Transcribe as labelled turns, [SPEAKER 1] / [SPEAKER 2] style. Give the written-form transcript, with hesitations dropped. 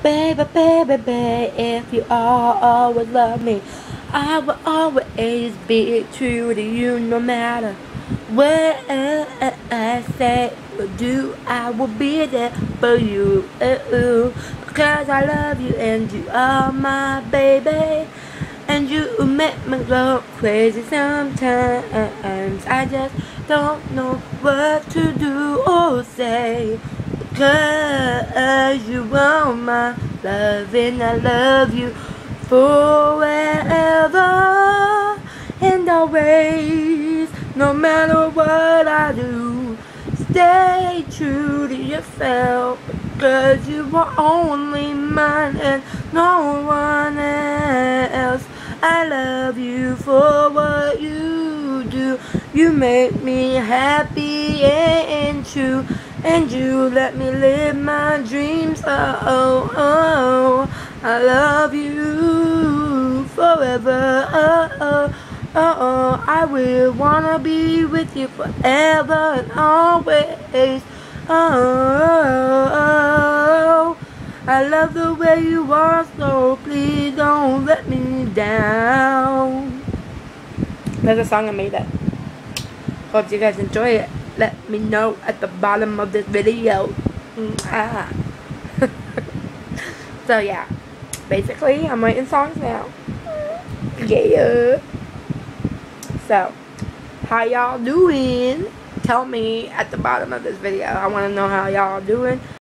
[SPEAKER 1] Baby, baby, baby, if you always love me, I will always be true to you no matter what I say or do. I will be there for you, because I love you and you are my baby. And you make me go crazy sometimes. I just don't know what to do or say, because you are my love and I love you forever and always. No matter what I do, stay true to yourself, because you are only mine and no one else. I love you for what you do. You make me happy and true, and you let me live my dreams. Oh, oh, I love you forever. Oh, oh, oh, oh, I will wanna be with you forever and always. Oh, I love the way you are, so please don't let me down. That's a song I made up. Hope you guys enjoy it. Let me know at the bottom of this video. So yeah, basically I'm writing songs now. Yeah. So, how y'all doing? Tell me at the bottom of this video. I want to know how y'all doing.